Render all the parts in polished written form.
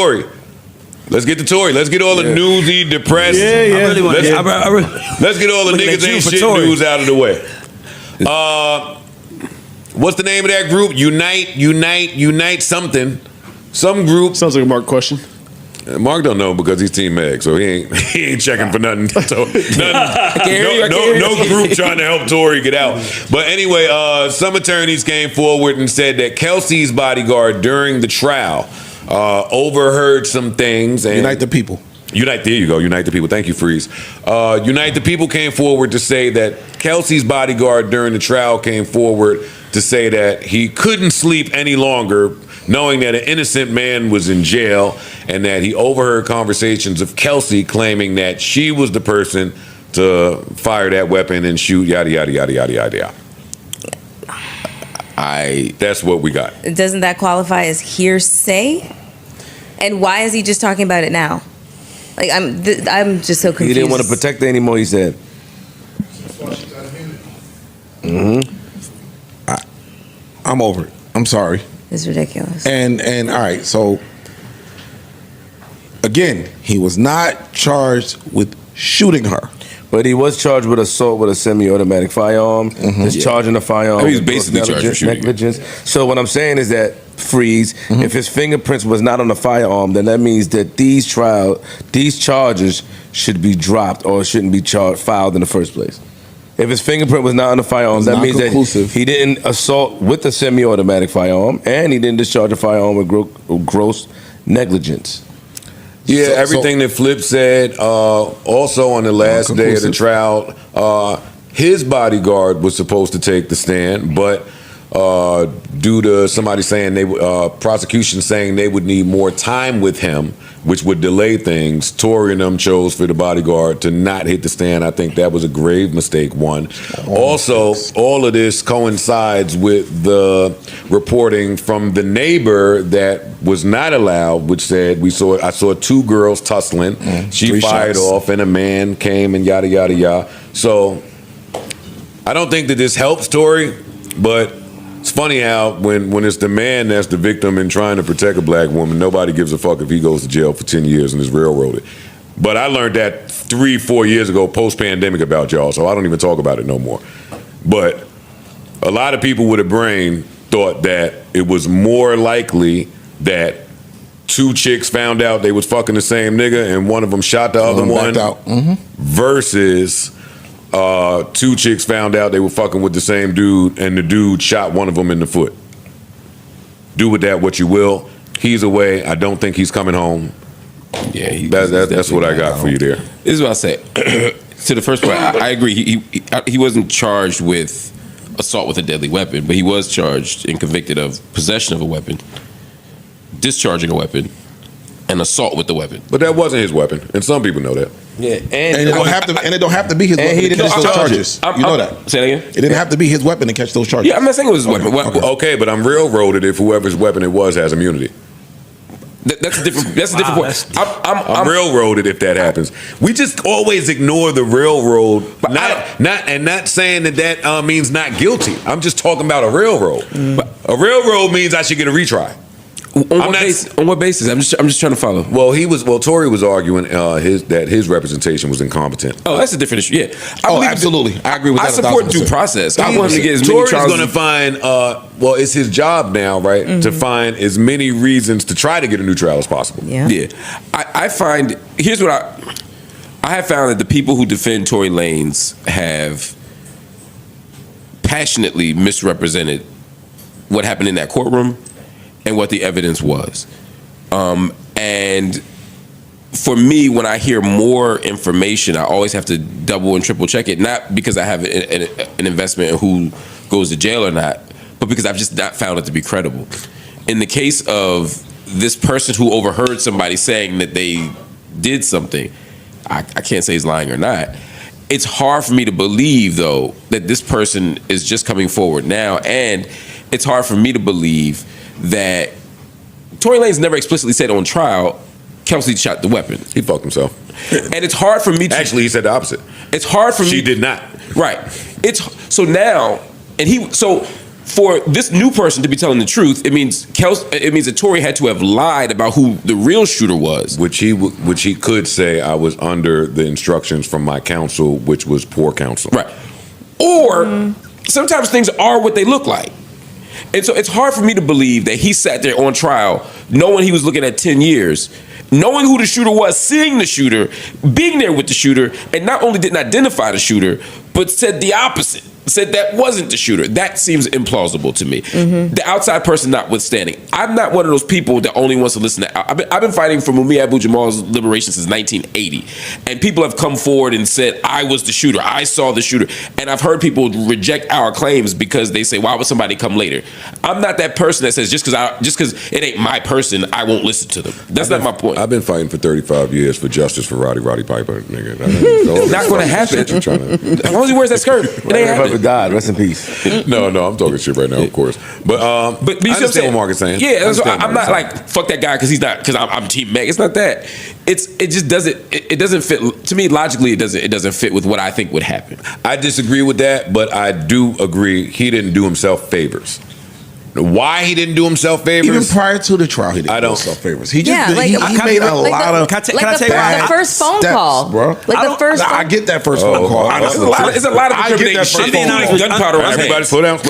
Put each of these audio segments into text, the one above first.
Tory. Let's get to Tory. Let's get all the newsy, depressed. Yeah. Let's get all the niggas ain't shit news out of the way. What's the name of that group? Unite something. Some group. Sounds like a Mark question. Mark don't know because he's Team Meg, so he ain't checking for nothing. So no group trying to help Tory get out. But anyway, some attorneys came forward and said that Kelsey's bodyguard during the trial overheard some things. And Unite the people. There you go. Unite the people. Thank you, Freeze. Unite the people came forward to say that Kelsey's bodyguard during the trial came forward to say that he couldn't sleep any longer, knowing that an innocent man was in jail, and that he overheard conversations of Kelsey claiming that she was the person to fire that weapon and shoot, yada, yada, yada, yada, yada. That's what we got. Doesn't that qualify as hearsay? And why is he just talking about it now? Like, I'm just so confused. He didn't want to protect her anymore, he said. I'm over it. I'm sorry. It's ridiculous. And all right, so again, he was not charged with shooting her. But he was charged with assault with a semi-automatic firearm, discharging a firearm. He's basically charged with shooting. Negligence. So what I'm saying is that, Freeze, if his fingerprints was not on the firearm, then that means that these charges should be dropped or shouldn't be filed in the first place. If his fingerprint was not on the firearm, that means that he didn't assault with a semi-automatic firearm and he didn't discharge a firearm with gross negligence. Yeah, everything that Flip said. Also on the last day of the trial, his bodyguard was supposed to take the stand, but due to somebody saying prosecution saying they would need more time with him, which would delay things, Tory and them chose for the bodyguard to not hit the stand. I think that was a grave mistake, one. Also, all of this coincides with the reporting from the neighbor that was not allowed, which said I saw two girls tussling. She fired off and a man came and yada, yada, yada. So I don't think that this helps Tory, but it's funny how when it's the man that's the victim and trying to protect a black woman, nobody gives a fuck if he goes to jail for 10 years and is railroaded. But I learned that 3-4 years ago, post-pandemic, about y'all, so I don't even talk about it no more. But a lot of people with a brain thought that it was more likely that two chicks found out they was fucking the same nigga and one of them shot the other one versus two chicks found out they were fucking with the same dude and the dude shot one of them in the foot. Do with that what you will. He's away. I don't think he's coming home. Yeah, that's what I got for you there. This is what I say. To the first point, I agree. He wasn't charged with assault with a deadly weapon, but he was charged and convicted of possession of a weapon, discharging a weapon, and assault with the weapon. But that wasn't his weapon, and some people know that. Yeah, and it don't have to be his weapon to catch those charges. You know that. Say that again. It didn't have to be his weapon to catch those charges. Yeah, I'm not saying it was his weapon. Okay, but I'm railroaded if whoever's weapon it was has immunity. That's a different point. I'm railroaded if that happens. We just always ignore the railroad. Not saying that means not guilty. I'm just talking about a railroad. A railroad means I should get a retry. On what basis? I'm just trying to follow. Well, Tory was arguing that his representation was incompetent. Oh, that's a different issue. Yeah. Absolutely. I agree with that. I support due process. I want him to get as many Tory's trials. going to find. It's his job now, right, to find as many reasons to try to get a new trial as possible. Yeah. I find here's what I have found that the people who defend Tory Lanez have passionately misrepresented what happened in that courtroom and what the evidence was. And for me, when I hear more information, I always have to double and triple check it, not because I have an investment in who goes to jail or not, but because I've just not found it to be credible. In the case of this person who overheard somebody saying that they did something, I can't say he's lying or not. It's hard for me to believe, though, that this person is just coming forward now, and it's hard for me to believe that Tory Lanez never explicitly said on trial Kelsey shot the weapon. He fucked himself. And it's hard for me to... Actually, he said the opposite. It's hard for me... She did not. Right. So now... So for this new person to be telling the truth, it means that Tory had to have lied about who the real shooter was. Which he could say, I was under the instructions from my counsel, which was poor counsel. Right. Or sometimes things are what they look like. And so it's hard for me to believe that he sat there on trial knowing he was looking at 10 years, knowing who the shooter was, seeing the shooter, being there with the shooter, and not only didn't identify the shooter, but said the opposite. Said that wasn't the shooter. That seems implausible to me. The outside person notwithstanding. I'm not one of those people that only wants to listen to. I've been fighting for Mumia Abu Jamal's liberation since 1980. And people have come forward and said, I was the shooter. I saw the shooter. And I've heard people reject our claims because they say, why would somebody come later? I'm not that person that says, just because it ain't my person, I won't listen to them. That's not my point. I've been fighting for 35 years for justice for Roddy Piper, nigga. It's not going to happen. As long as he wears that skirt, it ain't happening. God, rest in peace. No, I'm talking shit right now, of course. But you I understand what Mark is saying. Yeah, I'm not like fuck that guy because I'm Team Meg. It's not that. It just doesn't. It doesn't fit to me logically. It doesn't fit with what I think would happen. I disagree with that, but I do agree he didn't do himself favors. Why he didn't do himself favors? Even prior to the trial, he didn't do himself favors. He just he made a lot of the first phone call, bro. I get that first phone call. It's a lot of incriminating shit. Gunpowder. Everybody, slow down.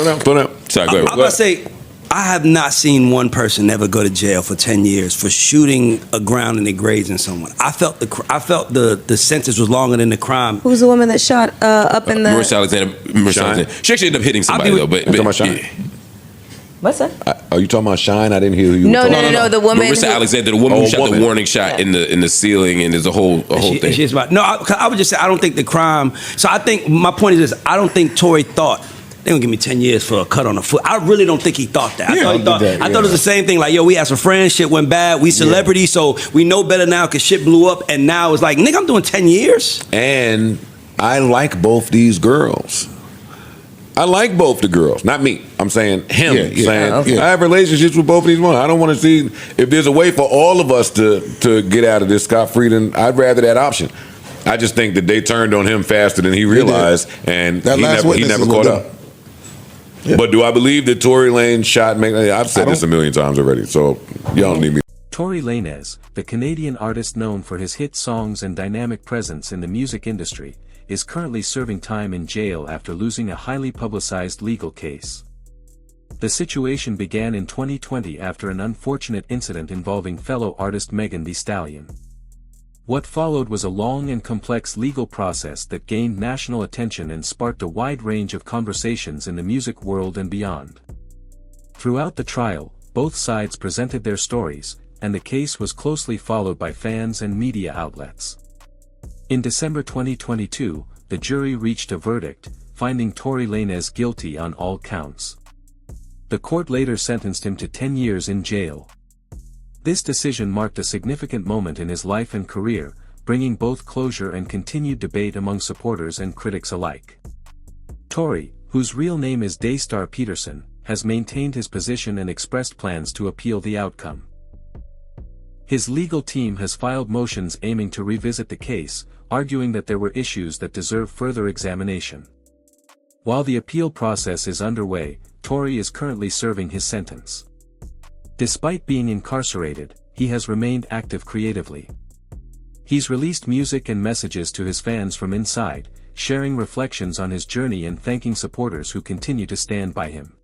Sorry, go ahead. I'm gonna say, I have not seen one person ever go to jail for 10 years for shooting aground and grazing someone. I felt the sentence was longer than the crime. Who's the woman that shot up in the? Marissa Alexander. She actually ended up hitting somebody though. But what's that? Are you talking about Shine? I didn't hear who you were talking about. No. The woman. Marissa Alexander, the woman who shot the warning shot in the ceiling, and there's a whole thing. She's about, I would just say I don't think the crime. So I think my point is this: I don't think Tory thought they're gonna give me 10 years for a cut on the foot. I really don't think he thought that. I thought it was the same thing. Like, yo, we had some friends, shit went bad. We celebrities, so we know better now because shit blew up. And now it's like, nigga, I'm doing 10 years. And I like both these girls. I like both the girls, not me. I'm saying him. I have relationships with both of these women. I don't want to see if there's a way for all of us to get out of this scot-free. Then I'd rather that option. I just think that they turned on him faster than he realized, and he never caught up. Yeah. But do I believe that Tory Lanez shot? I've said this a million times already, so y'all don't need me. Tory Lanez, the Canadian artist known for his hit songs and dynamic presence in the music industry, is currently serving time in jail after losing a highly publicized legal case. The situation began in 2020 after an unfortunate incident involving fellow artist Megan Thee Stallion. What followed was a long and complex legal process that gained national attention and sparked a wide range of conversations in the music world and beyond. Throughout the trial, both sides presented their stories, and the case was closely followed by fans and media outlets. In December 2022, the jury reached a verdict, finding Tory Lanez guilty on all counts. The court later sentenced him to 10 years in jail. This decision marked a significant moment in his life and career, bringing both closure and continued debate among supporters and critics alike. Tory, whose real name is Daystar Peterson, has maintained his position and expressed plans to appeal the outcome. His legal team has filed motions aiming to revisit the case, arguing that there were issues that deserve further examination. While the appeal process is underway, Tory is currently serving his sentence. Despite being incarcerated, he has remained active creatively. He's released music and messages to his fans from inside, sharing reflections on his journey and thanking supporters who continue to stand by him.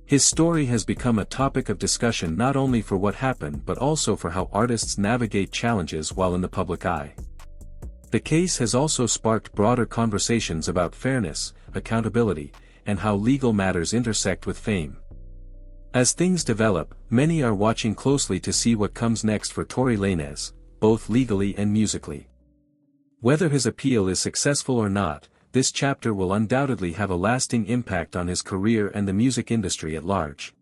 His story has become a topic of discussion not only for what happened but also for how artists navigate challenges while in the public eye. The case has also sparked broader conversations about fairness, accountability, and how legal matters intersect with fame. As things develop, many are watching closely to see what comes next for Tory Lanez, both legally and musically. Whether his appeal is successful or not, this chapter will undoubtedly have a lasting impact on his career and the music industry at large.